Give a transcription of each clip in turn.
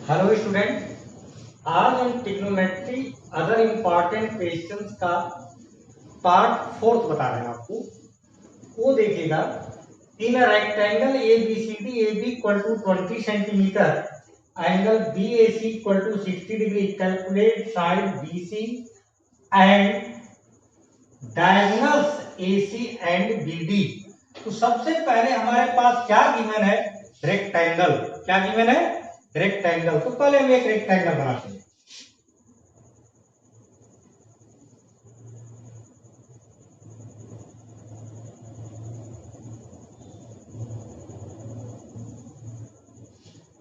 Hello student, आज हम trigonometry other important questions का पार्ट 4 बता रहे हैं आपको। वो देखिएगा, in a rectangle A B C D A B equal to 20 centimetre, angle B A C equal to 60 degree, calculate side B C and diagonals A C and B D. तो सबसे पहले हमारे पास क्या गिवन है? Rectangle. क्या given है? Rectangle. तो पहले हम एक रेक्टेंगल बनाते हैं।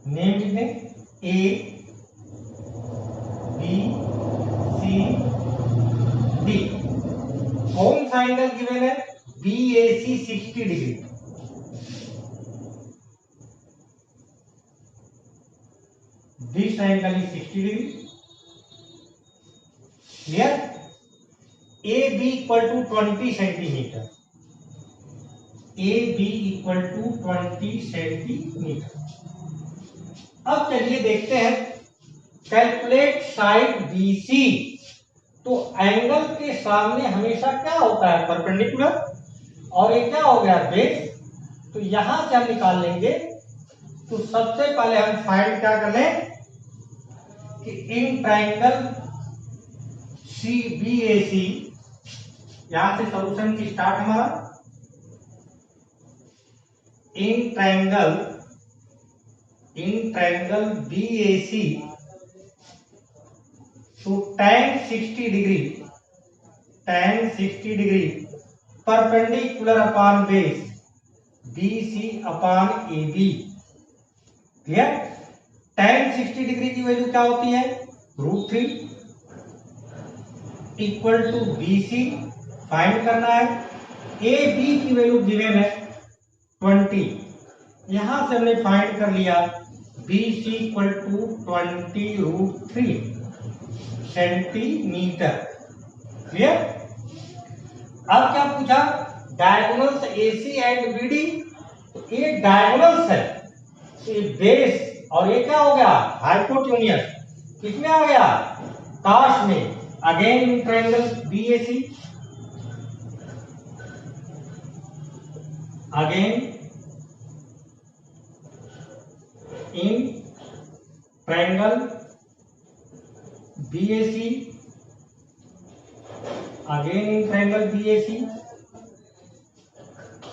नेम लिख दें, ए बी सी डी। कौन सा एंगल गिवन है? B A C 60 degree. This angle is 60 degree. Clear? A B equal to 20 centimetre. A B equal to 20 centimetre. अब चलिए देखते हैं, कैलकुलेट साइड बी सी। तो एंगल के सामने हमेशा क्या होता है? परपेंडिकुलर। और ये क्या हो गया? बेस। तो यहां से हम निकाल लेंगे। तो सबसे पहले हम फाइंड क्या कर लें कि in triangle C B A सी, यहां से सॉल्यूशन की स्टार्ट हमारा। इन ट्रायंगल बी ए सी, तो tan 60 degree perpendicular upon base B C upon A B. Clear? tan 60 degree की वैल्यू क्या होती है? √3 equal to B C. Find करना है। ए बी की वैल्यू गिवन है 20। यहां से हमने फाइंड कर लिया B C equal to 20√3 centimetre. Clear? अब क्या पूछा? Diagonals A C and B D. तो ये डायगोनल्स है, ये बेस, और ये क्या हो गया? हाइपोटेन्यूज। किसमें आ गया? काश में। Again triangle B A C, again in triangle B A C, again in triangle B A C.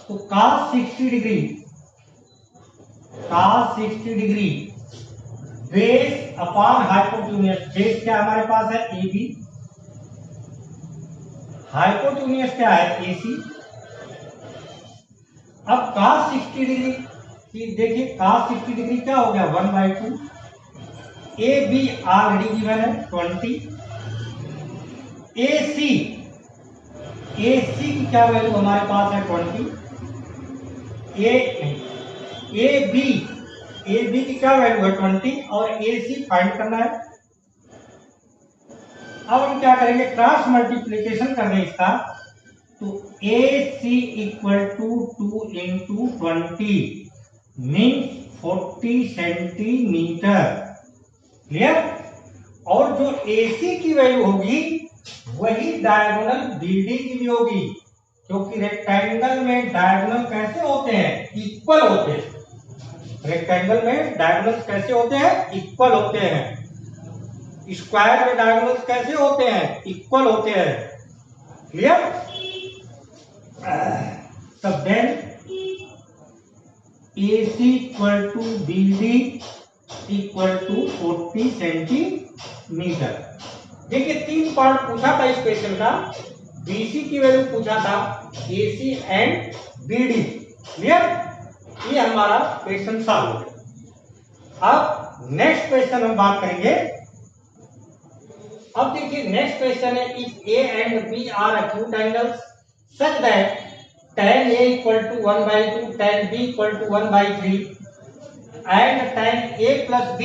तो cos 60 degree base upon hypotenuse. Base क्या हमारे पास है? A B. हाइपोटेन्यूज क्या है? ए सी। अब cos 60 डिग्री की देखिए, cos 60 डिग्री क्या हो गया? 1/2। ए बी ऑलरेडी गिवन है 20। ए सी की क्या वैल्यू हमारे पास है? 20। ए बी की क्या वैल्यू है? 20। और ए सी फाइंड करना है। अब हम क्या करेंगे? क्रॉस मल्टीप्लीकेशन कर दें इसका। तो A C equal to 2 into 20 means 40 centimetre. Clear? और जो ए सी की वैल्यू होगी वही डायगोनल बी डी की भी होगी, क्योंकि रेक्टेंगल में डायगोनल कैसे होते हैं? इक्वल होते हैं। रेक्टेंगल में डायगोनल्स कैसे होते हैं? इक्वल होते हैं। स्क्वायर में डायगोनल्स कैसे होते हैं? इक्वल होते हैं। क्लियर? तब then A C equal to B D equal to 40 centimetre. देखिए, 3 पार्ट पूछा था इस क्वेश्चन का। बीसी की वैल्यू पूछा था, एसी एंड बीडी। क्लियर? ये हमारा क्वेश्चन सॉल्व हो गया। अब नेक्स्ट क्वेश्चन हम बात करेंगे। अब देखिए, नेक्स्ट क्वेश्चन है, if A and B are acute angles such that tan a equal to 1/2, tan b equal to 1/3 and tan a plus b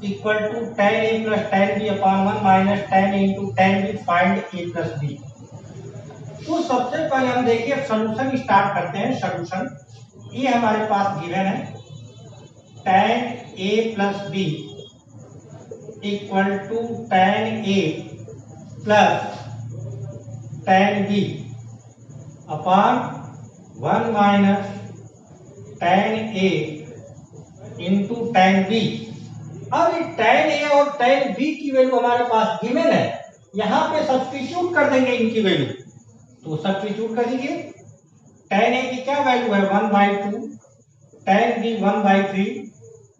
equal to tan a plus tan b upon 1 minus tan a into tan b, find a plus b। तो सबसे पहले हम देखिए solution start करते हैं। Solution ये हमारे पास गिवन है tan a plus b equal to tan A plus tan B upon 1 minus tan A into tan B। अब ये tan A और tan B की वैल्यू हमारे पास गिवन है, यहां पे सब्स्टिट्यूट कर देंगे इनकी वैल्यू। तो सब्स्टिट्यूट कर दीजिए। tan A की क्या वैल्यू है 1/2, tan B 1/3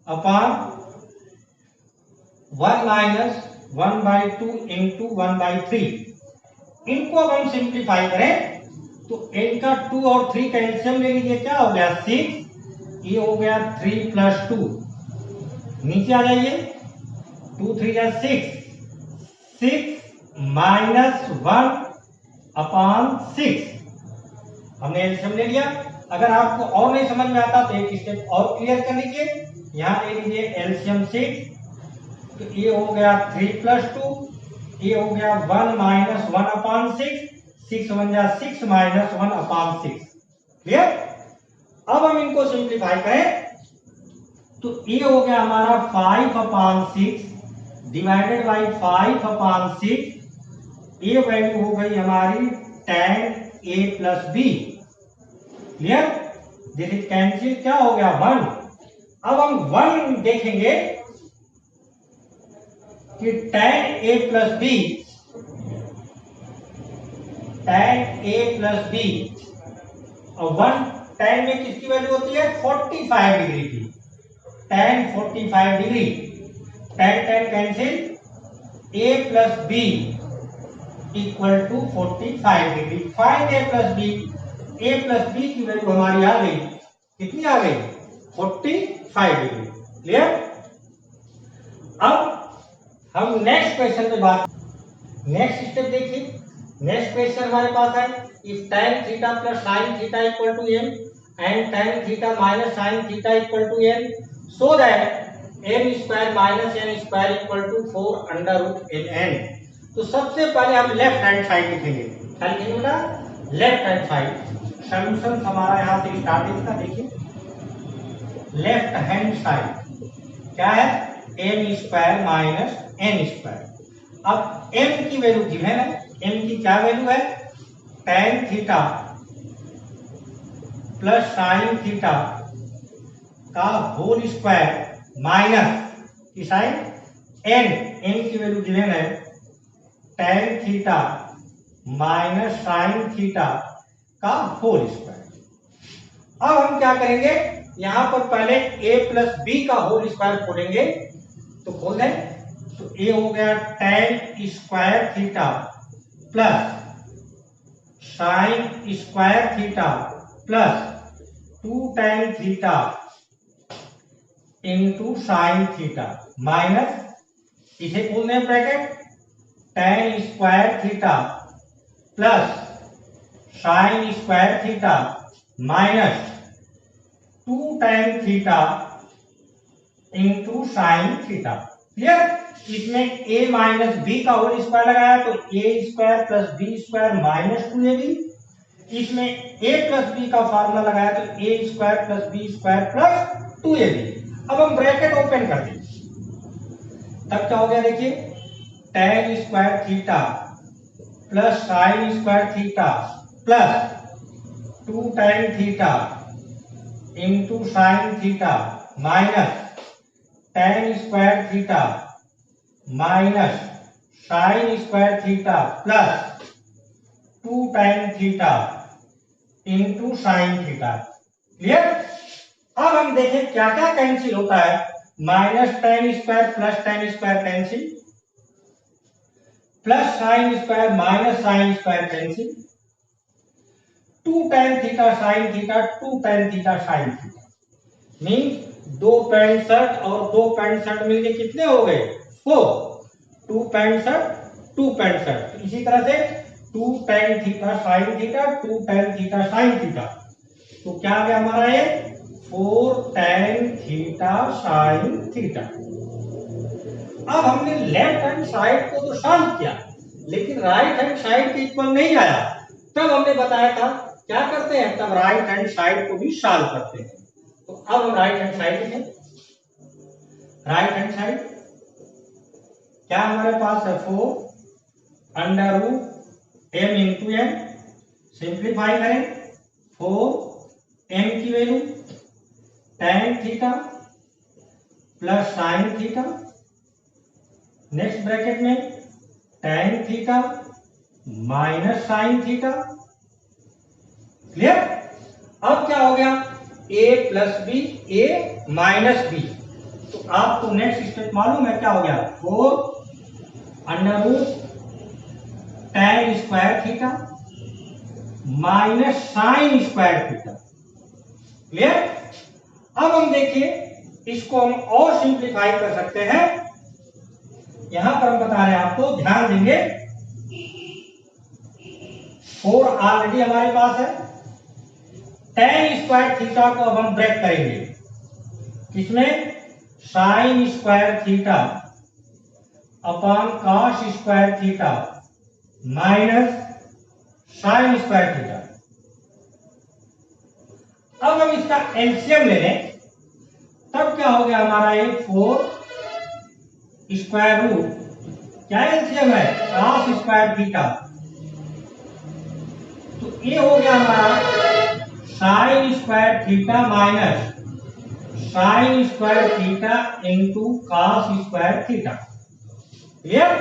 upon 1 minus 1/2 into 1/3। इनको अब हम सिंप्लीफाई करें तो इनका 2 और 3 का एलसीएम ले लीजिए, क्या हो गया 6, ये हो गया 3 प्लस 2। नीचे आ जाइए, 2 3 जा 6, 6 माइनस 1 अपॉन 6। हमने एलसीएम ले लिया। अगर आपको और नहीं समझ में आता तो एक स्टेप और क्लियर कर लीजिए। यहां ले लीजिए एलसीएम 6, तो ये हो गया 3 प्लस 2, ये हो गया 1 माइनस 1 अपॉन 6, 6 1 जा 6 माइनस 1 अपॉन 6। क्लियर? अब हम इनको सिंप्लीफाई करें तो ये हो गया हमारा 5 अपॉन 6 डिवाइडेड बाई 5 अपॉन 6। ये वैल्यू हो गई हमारी tan A plus B। Clear? This is cancel, क्या हो गया 1। अब हम 1 देखेंगे कि tan A plus B, tan A plus B और 1 tan में किसकी वैल्यू होती है 45 डिग्री की, tan 45 degree, tan tan cancel, A plus B equal to 45 degree. Find A plus B। A plus B की वैल्यू हमारी आ गई, कितनी आ गई 45 डिग्री। क्लियर? अब हम नेक्स्ट क्वेश्चन पे बात, नेक्स्ट स्टेप देखिए। नेक्स्ट क्वेश्चन हमारे पास है if tan theta plus sin theta equal to m and tan theta minus sin theta equal to n, so that m square minus n square equal to 4 under root ln। तो सबसे पहले हम left hand side लिखेंगे। क्या लिखेंगे बेटा? Left hand side. Solution हमारा यहां से स्टार्टिंग का देखिए। लेफ्ट हैंड साइड क्या है m square minus n square. अब m की वैल्यू गिवन है, m की क्या वैल्यू है tan theta plus sine theta का होल स्क्वायर माइनस की साइन n की वैल्यू गिवन है tan theta minus sine theta का होल स्क्वायर। अब हम क्या करेंगे, यहां पर पहले a प्लस b का होल स्क्वायर खोलेंगे, तो खोल दें तो a हो गया tan square theta plus sine square theta plus 2 tan theta into sine theta minus इसे खोल दें bracket tan square theta plus sine square theta minus 2 tan theta into sine theta. Clear? इसमें a माइनस बी का whole square लगाया तो a square plus B square minus 2ab। इसमें a plus B का formula लगाया तो a square plus B square plus 2ab। अब हम ब्रैकेट ओपन कर दें, तब क्या हो गया देखिए tan square theta plus sine square theta plus 2 tan theta into sine theta minus tan square theta minus sine square theta plus 2 tan theta into sine theta. Clear? अब हम देखें क्या क्या कैंसिल होता है। Minus tan square plus tan square cancel, plus sine square minus sine square cancel, 2 tan theta sine theta 2 tan theta sine theta. Means 2 65 और 2 65 मिलके कितने हो गए 4, 2 65 2 65। इसी तरह से 2 tan theta sine theta 2 tan theta sine theta, तो क्या आ गया हमारा ये 4 tan थीटा साइन थीटा। अब हमने लेफ्ट हैंड साइड को तो सॉल्व किया, लेकिन राइट हैंड साइड के इक्वल नहीं आया। तब हमने बताया था क्या करते हैं, तब राइट हैंड साइड को भी सॉल्व करते हैं। तो अब हम राइट हैंड साइड लिखें। राइट हैंड साइड क्या हमारे पास है 4√m/n। सिंप्लीफाई करें, 4m की value tan theta plus sine theta, next bracket में tan theta minus sine theta. Clear? अब क्या हो गया, a plus B, a minus B. तो आपको नेक्स्ट स्टेप मालूम है क्या हो गया, 4√tan square theta minus sine square theta. Clear? अब हम देखिए इसको हम और सिंप्लीफाई कर सकते हैं। यहां पर हम बता रहे हैं आपको, ध्यान देंगे, 4 ऑलरेडी हमारे पास है, tan स्क्वायर थीटा को अब हम ब्रेक करेंगे, किसमें, sign square theta upon cos square theta minus sine square theta. अब हम इसका एलसीएम ले लें, तब क्या हो गया हमारा, ये 4 स्क्वायर रूट, क्या एलसीएम है, कॉस स्क्वायर थीटा, तो ये हो गया हमारा sign square theta minus sine square theta into cos square theta. Clear?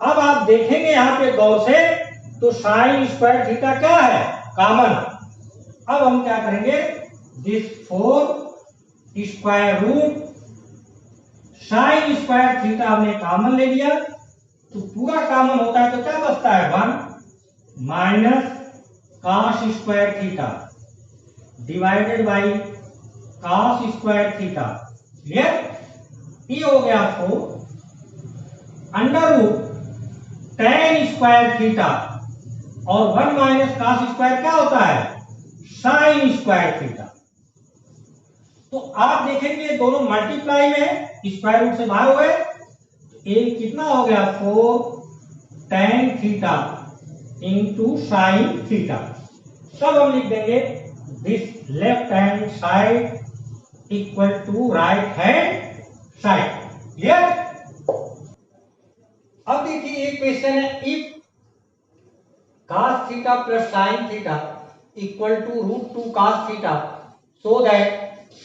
अब आप देखेंगे यहां पे गौर से, तो साइन स्क्वायर थीटा क्या है, कॉमन। अब हम क्या करेंगे, this 4 square root sine square theta हमने कॉमन ले लिया, तो पूरा कॉमन होता है तो क्या बचता है, 1 minus cos square theta divided by cos square theta. Clear? ये हो गया 4 under root tan square theta, और 1 माइनस कॉस स्क्वायर क्या होता है, साइन स्क्वायर थीटा। तो आप देखेंगे दोनों मल्टीप्लाई में स्क्वायर रूट से बाहर हुए, एक कितना हो गया, 4 tan theta into sine theta. तब हम लिख देंगे this left hand side equal to right hand side. Clear? अब देखिए एक क्वेश्चन है, if cos theta plus sine theta equal to √2 cos theta, so that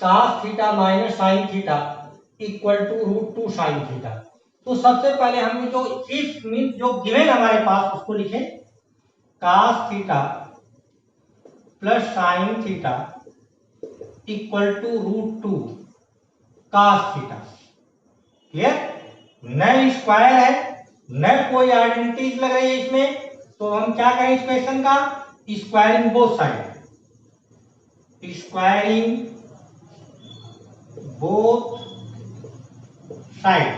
cos theta minus sine theta equal to √2 sine theta. तो सबसे पहले हम जो if mean जो गिवन हमारे पास उसको लिखें, cos theta plus sine theta equal to √2 cos theta. Clear? नए स्क्वायर है, नए कोई आइडेंटिटीज लग रही है इसमें, तो हम क्या करें इस क्वेश्चन का, squaring both side, squaring both side.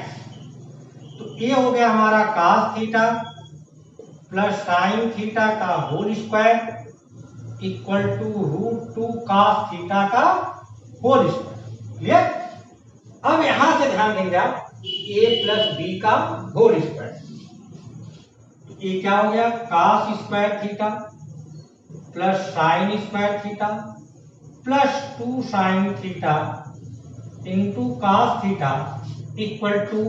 तो ये हो गया हमारा cos theta plus sine theta का whole square equal to √2 cos theta का होल स्क्वायर। क्लियर? अब यहां से ध्यान देंगे आप, a प्लस बी का होल स्क्वायर, ये क्या हो गया, cos square theta plus sine square theta plus 2 sine theta into cos theta equal to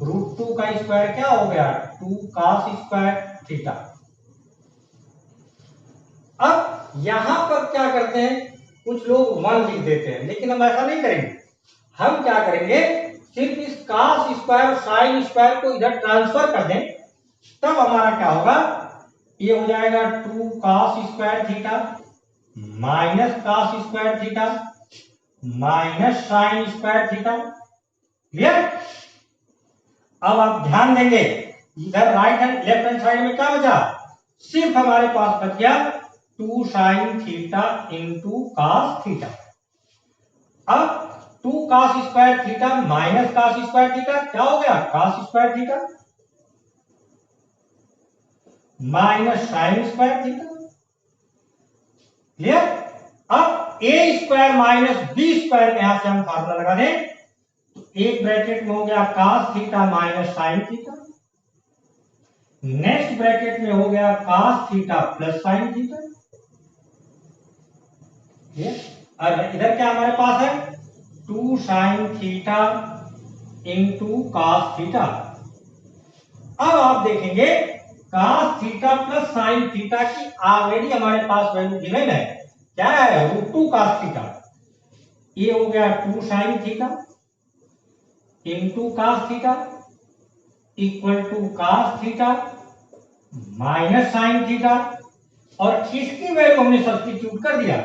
√2 का स्क्वायर क्या हो गया, 2 cos स्क्वायर थीटा। अब यहां पर क्या करते हैं, कुछ लोग 1 लिख देते हैं, लेकिन हम ऐसा नहीं करेंगे। हम क्या करेंगे, सिर्फ इस cos स्क्वायर और साइन स्क्वायर को इधर ट्रांसफर कर दें, तब हमारा क्या होगा, ये हो जाएगा 2 cos square theta minus cos square theta minus sine square theta. Clear? अब आप ध्यान देंगे, इधर right hand left hand side में क्या बचा, सिर्फ हमारे पास बच गया 2 sine theta into cos theta. अब 2 cos square theta minus cos square theta क्या हो गया, cos square theta minus sine square theta. Clear? अब a square minus B square यहां से हम फार्मूला लगा दें, तो एक ब्रैकेट में हो गया cos theta minus sine theta, next bracket में हो गया cos theta plus sine theta. और इधर क्या हमारे पास है, 2 sine theta into cos theta अब आप देखेंगे cos theta plus sine theta की ऑलरेडी हमारे पास वैल्यू गिवन है। क्या है? √2 cos थीटा। ये हो गया 2 sine theta into cos theta equal to cos theta minus sine theta, और इसकी वैल्यू हमने सब्स्टिट्यूट कर दिया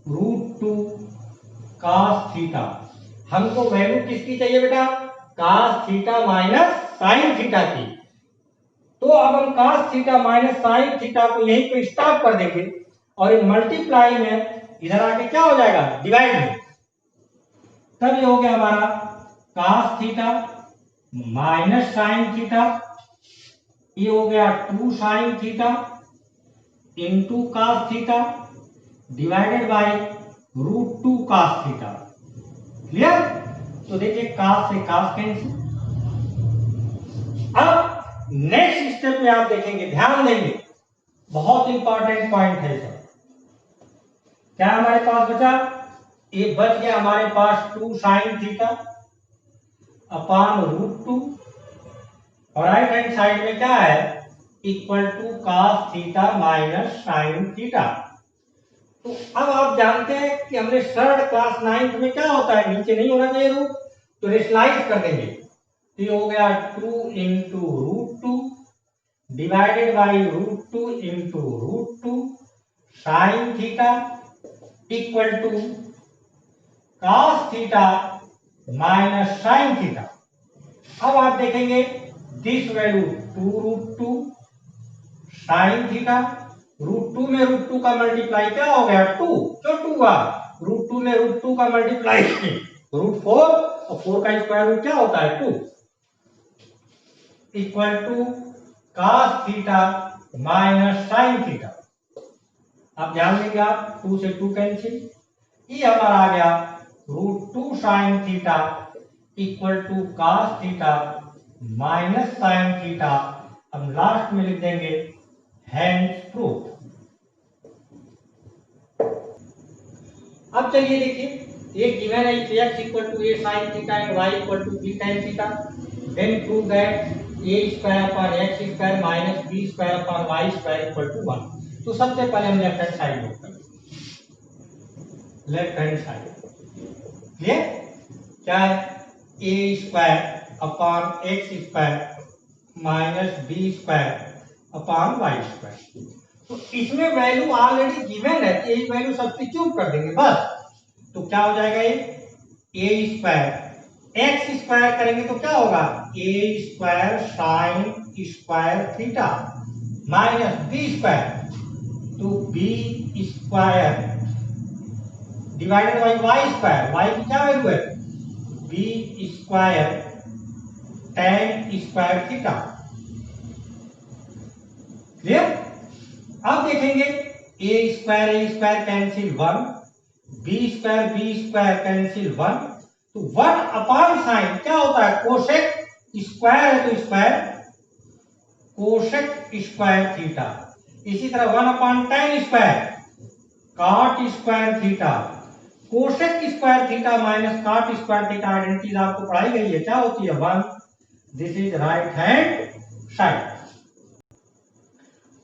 √2 cos थीटा। हमको वैल्यू किसकी चाहिए बेटा? cos theta minus sine theta की। तो अब हम cos theta minus sine theta को यहीं पे स्टॉप कर देंगे और इन मल्टीप्लाई में इधर आके क्या हो जाएगा? डिवाइड में। तब ये हो गया हमारा cos theta minus sine theta, ये हो गया 2 sine theta into cos theta divided by √2 cos theta. Clear? तो देखिए cos से cos कैंसिल। अब नेक्स्ट स्टेप में आप देखेंगे, ध्यान देंगे, बहुत इंपॉर्टेंट पॉइंट है सर। क्या हमारे पास बचा? ये बच गया हमारे पास 2 साइन थीटा अपॉन √2, और राइट हैंड साइड में क्या है? Equal to cos theta minus sine theta. तो अब आप जानते हैं कि हमने थर्ड क्लास 9th में क्या होता है, नीचे नहीं होना चाहिए रूट, तो रेशनलाइज कर देंगे। तो ये हो गया 2 into √2 divided by √2 into √2 sine theta equal to cos theta minus sine theta. अब आप देखेंगे दिस वैल्यू 2 √2 साइन थीटा, √2 में √2 का मल्टीप्लाई क्या हो गया? 2। क्यों 2 हुआ? √2 में √2 का मल्टीप्लाई √4, और 4 का स्क्वायर रूट क्या होता है? 2 equal to cos theta minus sine theta. अब ध्यान देंगे आप, 2 से 2 कैंसिल, ये हमारा आ गया √2 sine theta equal to cos theta minus sine theta. हम लास्ट में लिख देंगे हैंड्स प्रूफ। अब चलिए देखिए, ये गिवन है x equal to a sin theta and y equal to b tan theta, then prove that a square upon x square minus b square upon y square equal to 1। तो सबसे पहले हम left hand side note करें, left hand side clear? क्या है? a square upon x square minus b square upon y square. तो इसमें value already given है, यही वैल्यू सब्स्टिट्यूट कर देंगे बस। तो क्या हो जाएगा? ये a स्क्वायर x स्क्वायर करेंगे तो क्या होगा? a square sine square theta minus b square, तो b square divided by y square. y की क्या वैल्यू है? b square tan square theta. Clear? अब देखेंगे a square cancel 1, b square cancel 1, तो 1 अपॉन साइन क्या होता है? कोसेक स्क्वायर है तो स्क्वायर कोसेक स्क्वायर थीटा। इसी तरह 1 upon tan square cot square theta. Cosec square theta minus cot square theta identities आपको पढ़ाई गई है, क्या होती है? 1। This is right hand side.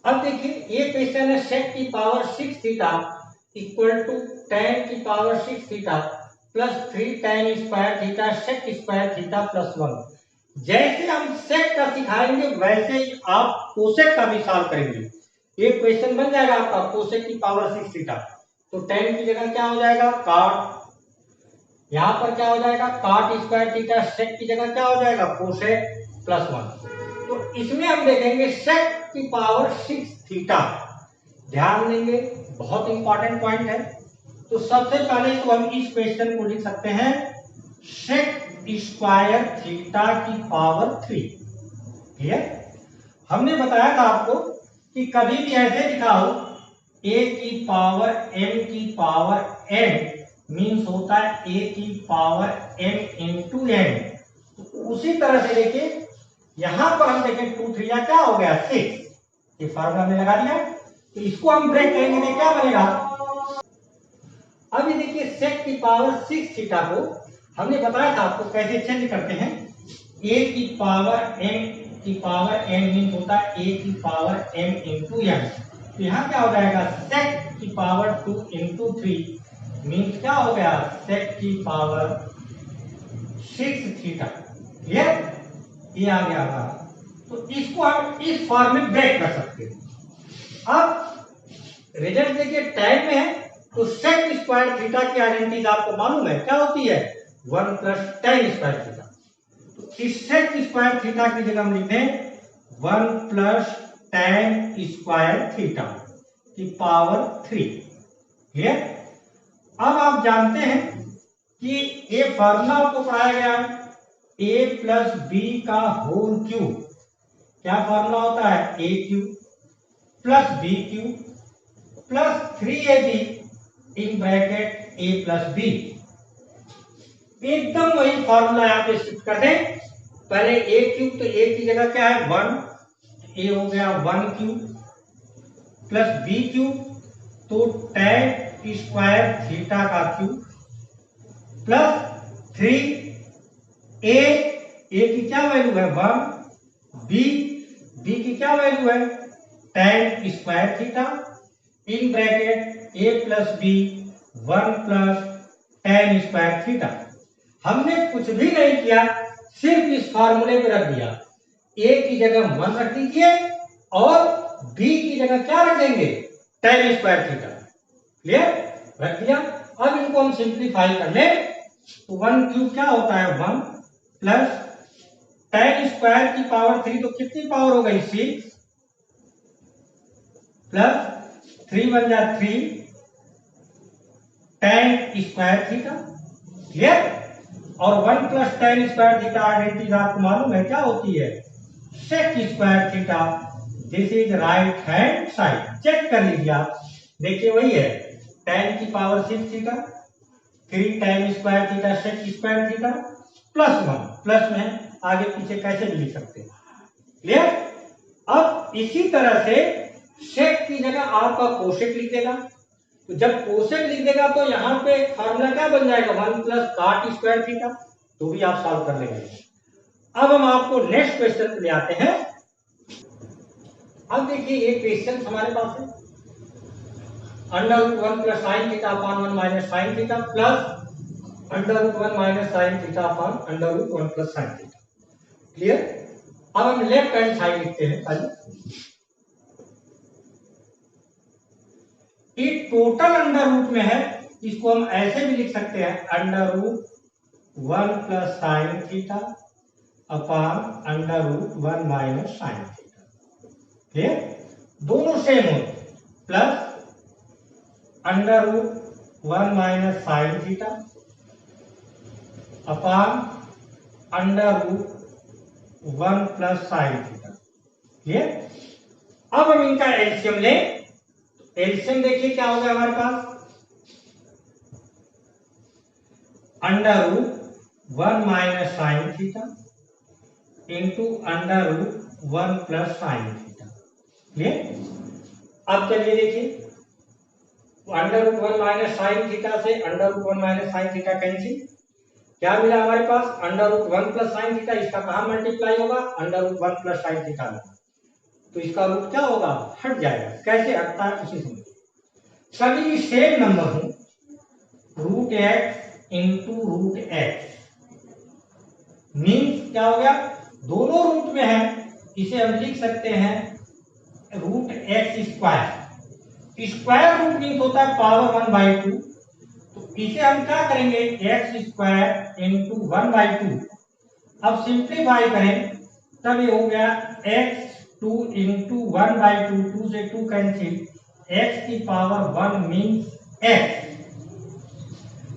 अब देखिए, ये क्वेश्चन है sec की power 6 theta equal to tan की power 6 theta plus 3 tan square theta sec square theta plus 1। जैसे हम sec का सिखाएंगे वैसे ही आप कोसेक का भी सॉल्व करेंगे। ये क्वेश्चन बन जाएगा आपका कोसेक की पावर 6 थीटा, तो tan की जगह क्या हो जाएगा? cot, यहां पर क्या हो जाएगा? cot स्क्वायर थीटा, sec की जगह क्या हो जाएगा? Cosec plus 1। तो इसमें हम देखेंगे sec की पावर 6 थीटा, ध्यान देंगे बहुत इंपॉर्टेंट पॉइंट है। तो सबसे पहले तो हम इस क्वेश्चन को लिख सकते हैं sec स्क्वायर थीटा की पावर 3। क्लियर? हमने बताया था आपको कि कभी भी ऐसे लिखा हो a की पावर m की पावर n मीन्स होता है a की पावर m इंटू n। तो उसी तरह से देखिए यहां पर हम देखें 2 3 क्या हो गया? 6। ये फार्मूला हमने लगा दिया, तो इसको हम ब्रेक करेंगे तो क्या बनेगा? अभी देखिए sec की पावर 6 थीटा को हमने बताया था आपको कैसे चेंज करते हैं, a की पावर m की पावर n मीन होता है a की पावर m इंटू n। तो यहाँ क्या हो जाएगा sec की पावर 2 इंटू 3 मीन्स क्या हो गया sec की पावर 6 थीटा। क्लियर, ये आ गया हमारा। तो इसको हम इस फॉर्म में ब्रेक कर सकते हैं। अब रिजल्ट देखिए टाइम में है तो sec स्क्वायर थीटा की आइडेंटिटी आपको मालूम है क्या होती है 1 प्लस tan स्क्वायर थीटा। तो इस sec स्क्वायर थीटा की जगह हम लिखते हैं 1 प्लस tan स्क्वायर थीटा की पावर 3। क्लियर, अब आप जानते हैं कि ये फार्मूला आपको पढ़ाया गया है a प्लस बी का होल क्यूब। क्या फार्मूला होता है a cube plus b cube plus 3ab in bracket a plus b. एकदम वही फार्मूला यहाँ पे शिफ्ट कर दें। पहले a क्यूब तो a की जगह क्या है 1, a हो गया 1 क्यूब प्लस बी क्यूब तो tan स्क्वायर थीटा का क्यूब प्लस 3 a की क्या वैल्यू है 1, b की क्या वैल्यू है tan square theta in bracket a plus b 1 plus tan square theta. हमने कुछ भी नहीं किया, सिर्फ इस फार्मूले पे रख दिया। a की जगह 1 रख दीजिए और b की जगह क्या रख देंगे tan स्क्वायर थीटा। क्लियर, रख दिया। अब इनको हम सिंप्लीफाई कर ले तो 1 क्यूब क्या होता है 1 प्लस tan स्क्वायर की पावर 3 तो कितनी पावर हो गई 6 प्लस 3 बन जा 3 tan स्क्वायर थीटा। क्लियर, और 1 plus tan square theta identity आपको मालूम है क्या होती है sec square theta. This is right hand side. Check कर लीजिए आप, देखिए वही है tan की power 6 theta 3 tan square theta sec square theta plus 1 plus में आगे पीछे कैसे भी लिख सकते हैं। क्लियर, अब इसी तरह से sec की जगह आपका कोसेक लिख देगा। तो जब कोसेक लिख देगा तो यहाँ पे फार्मूला क्या बन जाएगा 1 प्लस cot स्क्वायर थीटा। तो भी आप सॉल्व कर लेंगे। अब हम आपको नेक्स्ट क्वेश्चन पे ले आते हैं। अब देखिए ये क्वेश्चन हमारे पास है √1 plus sine theta upon 1 minus sine theta plus √1 minus sine theta upon √1 plus sine theta. Clear, अब हम लेफ्ट हैंड साइड लिखते हैं पहले। ये टोटल अंडर रूट में है, इसको हम ऐसे भी लिख सकते हैं √1 plus sine theta upon √1 minus sine theta. Clear, दोनों सेम होते plus √1 minus sine theta upon √1 plus sine theta. Clear, अब हम इनका एलसीएम लें। एलसीएम देखिए क्या होगा हमारे पास √1 minus sine theta into √1 plus sine theta. Clear, अब चलिए देखिए √1 माइनस साइन थीटा से √1 माइनस साइन थीटा कैंसिल, क्या मिला हमारे पास √1 प्लस साइन थीटा। इसका कहां मल्टीप्लाई होगा √1 प्लस साइन थीटा में, तो इसका रूट क्या होगा हट जाएगा। कैसे हटता है उसी समझिए। सभी सेम नंबर हो √x इंटू √x मीन्स क्या हो गया दोनों रूट में है, इसे हम लिख सकते हैं √x square. Square root means होता है पावर 1/2। तो इसे हम क्या करेंगे x स्क्वायर इंटू 1/2। अब सिंप्लीफाई करें तब ये हो गया x2 इंटू 1/2, 2 से 2 कैंसिल, x की पावर 1 मीन्स x।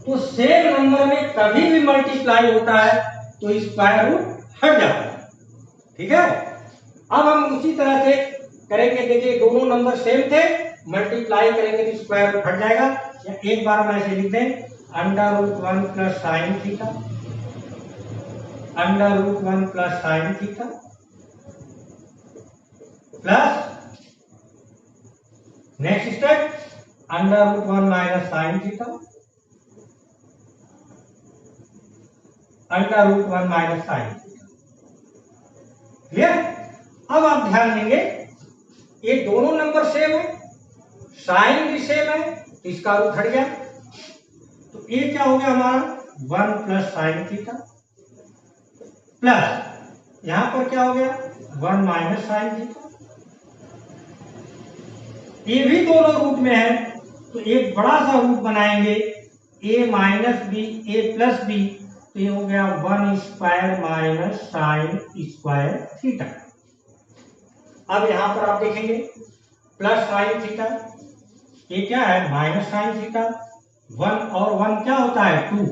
तो सेम नंबर में कभी भी मल्टीप्लाई होता है तो स्क्वायर रूट हट जाता है। ठीक है, अब हम उसी तरह से करेंगे। देखिए दोनों नंबर सेम थे, मल्टीप्लाई करेंगे तो स्क्वायर रूट हट जाएगा। या एक बार हम ऐसे लिख दें √1 plus sine theta √1 plus sine theta plus next step √1 minus sine theta √1 minus sine theta. Clear? अब आप ध्यान देंगे ये दोनों नंबर सेम है, साइन भी सेम है, तो इसका रूट हट गया, तो ये क्या हो गया हमारा 1 प्लस साइन थीटा, प्लस यहां पर क्या हो गया 1 माइनस साइन थीटा। ये भी दोनों रूट में है, तो एक बड़ा सा रूट बनाएंगे a minus b a plus b, तो ये हो गया 1 square minus sine square theta. अब यहां पर आप देखेंगे प्लस साइन थीटा, ये क्या है माइनस साइन थीटा, 1 और 1 क्या होता है 2,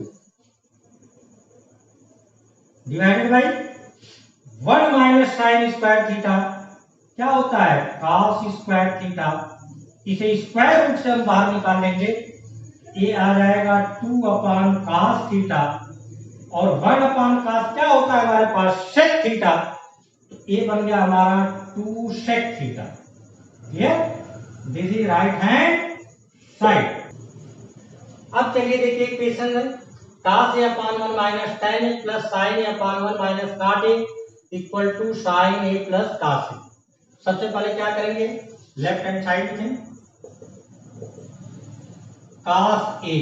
divided by 1 minus sine square theta क्या होता है कॉस स्क्वायर थीटा। इसे स्क्वायर रूट से हम बाहर निकाल लेंगे, ये आ जाएगा 2 अपान कॉस थीटा, और 1 अपान कॉस क्या होता है हमारे पास सेक थीटा, तो ये बन गया हमारा 2 sec theta. Clear? This is right hand side. अब चलिए देखिए इक्वेशन है cos a upon 1 minus tan a plus sin a upon 1 minus cot a equal to sin a plus cos a। सबसे पहले क्या करेंगे लेफ्ट हैंड साइड में cos a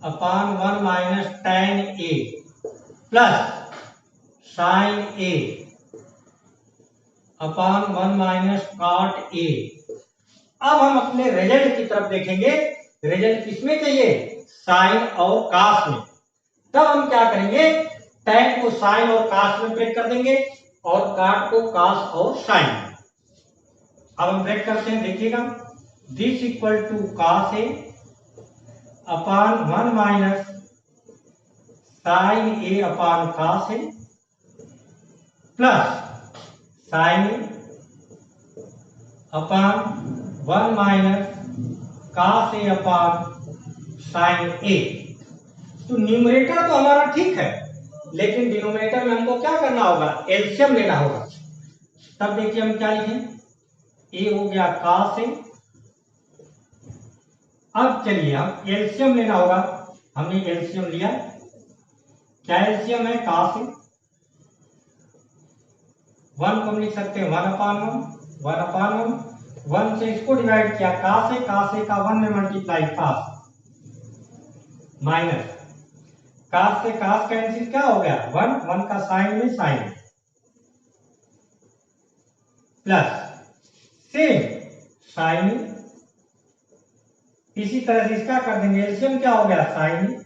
upon 1 minus tan a plus sin a upon 1 minus cot a। अब हम अपने result की तरफ देखेंगे, रिजल्ट किसमें चाहिए साइन और कास में। तब हम क्या करेंगे tan को साइन और कास में ब्रेक कर देंगे और काट को कास और साइन में। अब हम ब्रेक करते हैं, देखिएगा this equal to cos A upon 1 minus sine A upon cos A plus sine A upon 1 minus cos A upon sine A. तो न्यूमरेटर तो हमारा ठीक है, लेकिन डिनोमिनेटर में हमको क्या करना होगा एलसीएम लेना होगा। तब देखिए हम क्या लिखें, ए हो गया कास ए। अब चलिए हम एलसीएम लेना होगा, हमने एलसीएम लिया, क्या एलसीएम है कास ए। 1 को हम लिख सकते हैं 1 अपान 1 1 से इसको डिवाइड किया कास ए का 1 में मल्टीप्लाई कास माइनस कास से कास कैंसिल क्या हो गया 1 का साइन में साइन प्लस सेम साइन। इसी तरह से इसका कर देंगे एलसीएम क्या हो गया साइन,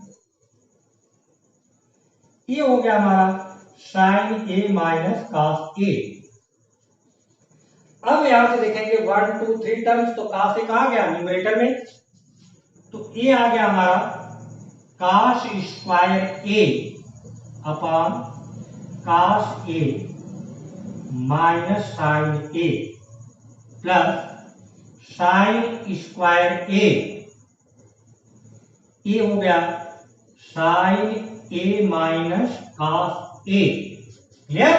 ये हो गया हमारा साइन ए माइनस कास ए। अब यहां से देखेंगे 1 2 3 टर्म्स, तो कास ए कहा गया न्यूमरेटर में, तो ये आ गया हमारा कास square A upon cos A minus sine A plus sine square ए, ये हो गया साइन ए माइनस कास ए। क्लियर?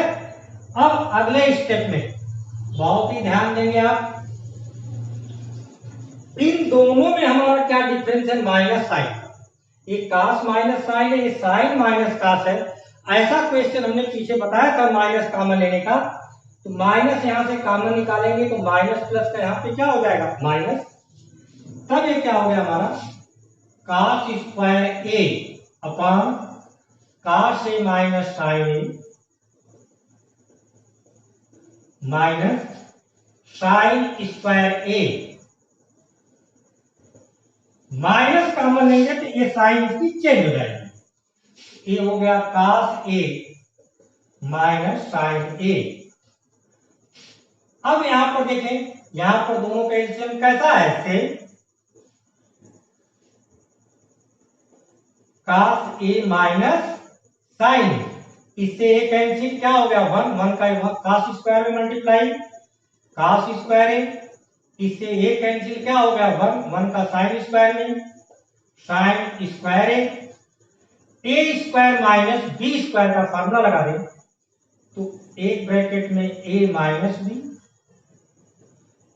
अब अगले स्टेप में बहुत ही ध्यान देंगे आप, इन दोनों में हमारा क्या डिफरेंस है माइनस साइन, ये कास माइनस साइन है, ये साइन माइनस कास है। ऐसा क्वेश्चन हमने पीछे बताया था माइनस कॉमन लेने का, तो माइनस यहां से कॉमन निकालेंगे तो माइनस प्लस का यहां पे क्या हो जाएगा माइनस, तब ये क्या हो गया हमारा कास square A upon cos A minus sine A minus sine square A. Minus common लेंगे तो ये साइन इसकी चेंज हो जाएगी, ये हो गया कास ए माइनस साइन ए। अब यहां पर देखें, यहां पर दोनों का एलसीएम कैसा है same, cos A minus sine, इससे ए कैंसिल क्या हो गया 1 का कास स्क्वायर में मल्टीप्लाई कास स्क्वायर ए, इससे ए कैंसिल क्या हो गया 1 का साइन स्क्वायर में sine square A square minus B square का फार्मूला लगा दें तो एक ब्रैकेट में ए माइनस बी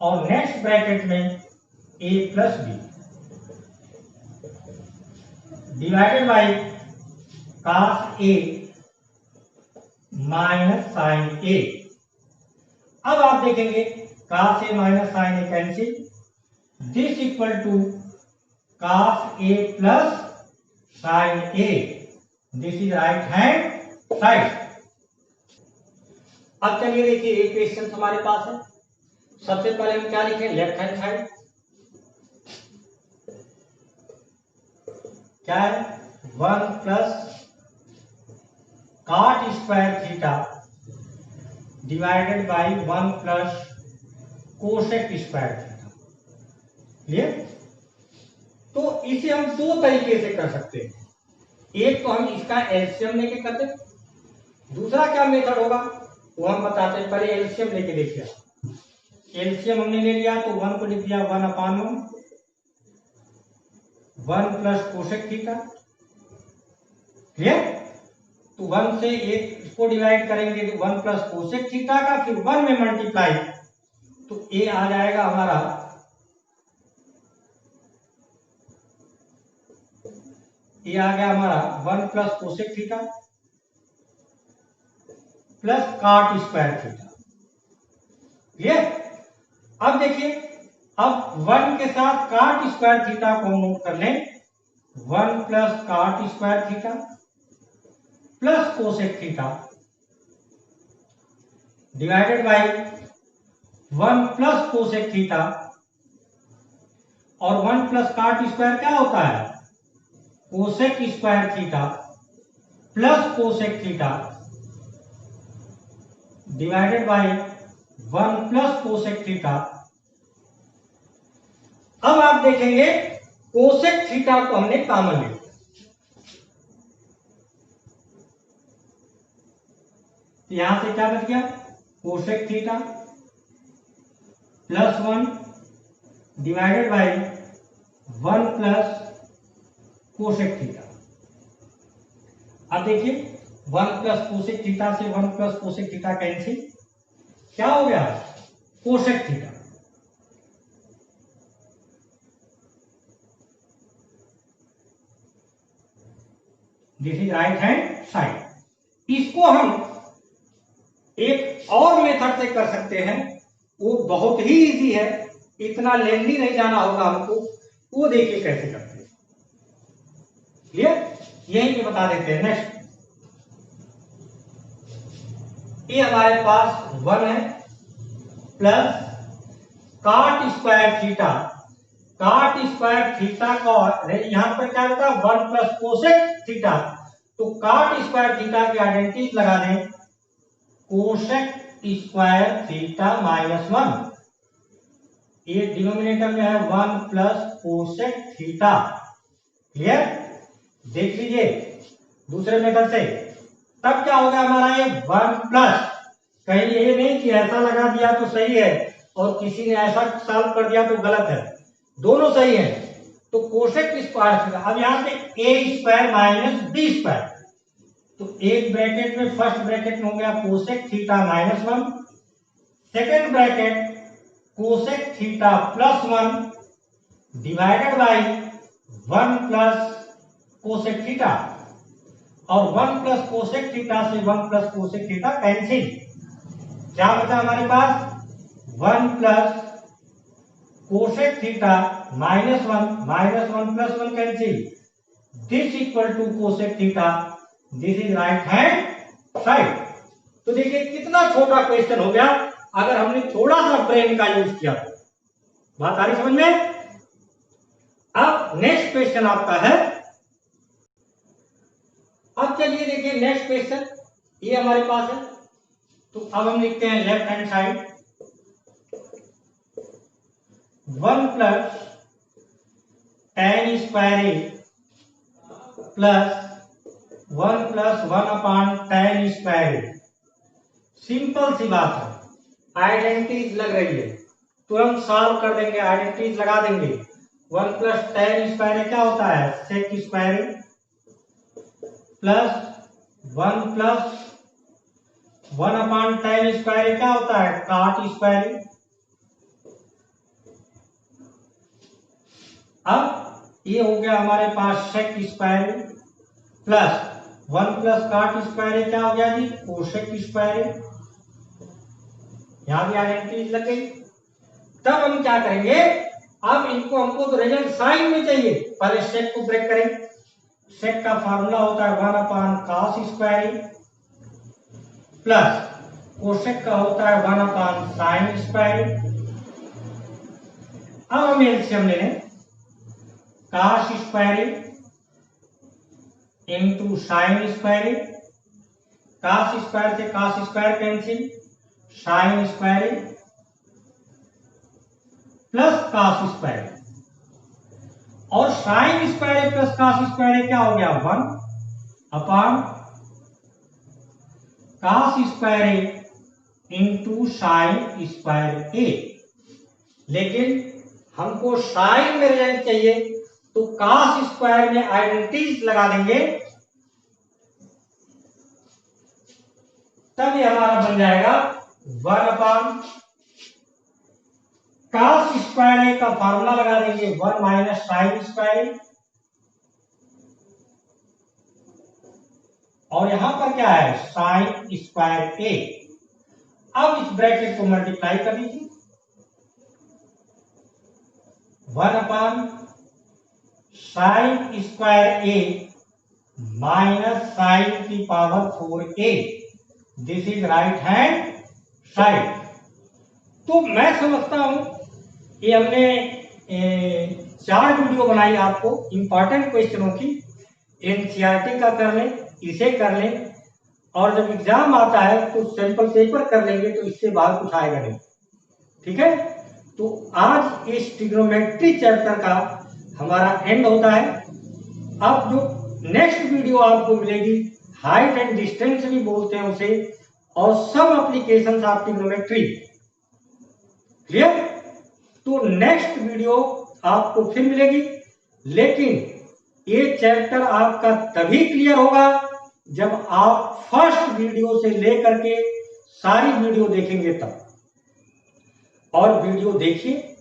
और नेक्स्ट ब्रैकेट में A plus B divided by cos A minus sine A. अब आप देखेंगे cos a minus sin a cancel, this equal to cos a plus sin a, this is right hand side. अब चलिए देखिए एक question हमारे पास है। सबसे पहले हम क्या लिखें, लेफ्ट हैंड साइड क्या है, 1 plus cot square theta divided by 1 plus cosec square theta. Clear? तो इसे हम दो तरीके से कर सकते हैं, एक तो हम इसका एलसीएम लेके करते, दूसरा क्या मेथड होगा वो हम बताते हैं। पहले एलसीएम लेके देखिए, एलसीएम हमने ले लिया तो 1 को लिख दिया 1/1, 1 प्लस कोसेक थीटा। क्लियर? तो 1 से एक इसको डिवाइड करेंगे तो 1 प्लस कोसेक थीटा का, फिर 1 में मल्टीप्लाई, तो ए आ जाएगा हमारा ये आ गया हमारा 1 plus cosec theta plus cot square theta. Clear? अब देखिए, अब 1 के साथ कॉट स्क्वायर थीटा को नोट कर लें, 1 plus cot square theta plus cosec theta divided by 1 plus cosec theta, और 1 प्लस कॉट स्क्वायर क्या होता है, cosec square theta plus cosec theta divided by 1 plus cosec theta. अब आप देखेंगे कोसेक थीटा को हमने कॉमन ले लिया, यहां से क्या बच गया, cosec theta plus 1 divided by 1 plus cosec theta. अब देखिए 1 प्लस कोसेक थीटा से 1 प्लस कोसेक थीटा कैंसिल, क्या हो गया, cosec theta. This is right hand side. इसको हम एक और मेथड से कर सकते हैं, वो बहुत ही इजी है, इतना लेंथी नहीं जाना होगा हमको, वो देखिए कैसे करते हैं। क्लियर? यही पे बता देते हैं। नेक्स्ट, ये हमारे पास 1 है plus cot square theta, cot square theta का यहां पर क्या होता है 1 प्लस कोसेक थीटा, तो कॉट स्क्वायर थीटा की आइडेंटिटी लगा दें, कोसेक स्क्वायर थीटा माइनस 1, ये डिनोमिनेटर में है 1 प्लस कोसेक थीटा। क्लियर? देख लीजिए दूसरे मेथड से, तब क्या होगा हमारा ये 1 प्लस, कहीं ये नहीं कि ऐसा लगा दिया तो सही है और किसी ने ऐसा सॉल्व कर दिया तो गलत है, दोनों सही है। तो कोसेक स्क्वायर थीटा, अब यहां पे ए स्क्वायर माइनस बी स्क्वायर, तो एक ब्रैकेट में फर्स्ट ब्रैकेट में हो गया cosec theta minus 1, second bracket cosec theta plus 1 divided by 1 plus cosec theta, और 1 प्लस कोसेक थीटा से 1 प्लस कोसेक थीटा कैंसिल, क्या बचा हमारे पास 1 plus cosec theta minus 1 plus 1 cancel, this equal to cosec theta, this is right hand side. तो देखिए कितना छोटा क्वेश्चन हो गया अगर हमने थोड़ा सा ब्रेन का यूज किया तो। बात आ रही समझ में? अब नेक्स्ट क्वेश्चन आपका है, अब चलिए देखिए नेक्स्ट क्वेश्चन, ये हमारे पास है, तो अब हम लिखते हैं left hand side 1 plus tan square A plus 1 plus 1 upon tan square A. Simple सी बात है, आइडेंटिटीज लग रही है, तुरंत सॉल्व कर देंगे, आइडेंटिटीज लगा देंगे। 1 प्लस tan स्क्वायर ए क्या होता है, sec square A, plus 1 plus 1 upon tan square A क्या होता है, cot स्क्वायर ए। अब ये हो गया हमारे पास sec square A, plus 1 plus cot square A क्या हो गया जी, कोसेक स्क्वायर ए, यहां भी आइडेंटिटीज लग गई। तब हम क्या करेंगे, अब इनको हमको तो रिजल्ट साइन में चाहिए, पहले सेक को ब्रेक करें। सेक का फार्मूला होता है 1/cos² प्लस कोसेक का होता है 1/sin²। अब हम एलसीएम ले लें, cos² इंटू sin²। cos² से cos² cancel, sin² plus cos²। और sin² प्लस cos² क्या हो गया, 1/cos² इंटू sin²। लेकिन हमको साइन में रिजल्ट चाहिए, तो cos² में आइडेंटिटीज लगा देंगे, तब ये हमारा बन जाएगा 1/cos² का फार्मूला लगा देंगे 1 - sin²। और यहां पर क्या है, sin²। अब इस ब्रैकेट को मल्टीप्लाई कर दीजिए, 1/sin² minus sin⁴A। This is right hand side. तो मैं समझता हूं ये हमने 4 वीडियो बनाई आपको इंपॉर्टेंट क्वेश्चनों की। एनसीईआरटी का कर लें, इसे कर लें, और जब एग्जाम आता है तो सैंपल पेपर कर लेंगे, तो इससे बाहर कुछ आएगा नहीं। ठीक है, तो आज इस ट्रिग्नोमेट्री चैप्टर का हमारा एंड होता है। अब जो नेक्स्ट वीडियो आपको मिलेगी, हाइट एंड डिस्टेंस भी बोलते हैं उसे, और सब एप्लीकेशंस ऑफ ट्रिग्नोमेट्री। क्लियर? तो नेक्स्ट वीडियो आपको फिर मिलेगी, लेकिन ये चैप्टर आपका तभी क्लियर होगा जब आप फर्स्ट वीडियो से लेकर के सारी वीडियो देखेंगे तब। और वीडियो देखिए,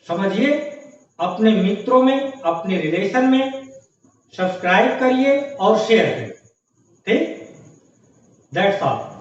समझिए, अपने मित्रों में, अपने रिलेशन में सब्सक्राइब करिए और शेयर करिए। ठीक, दैट्स ऑल।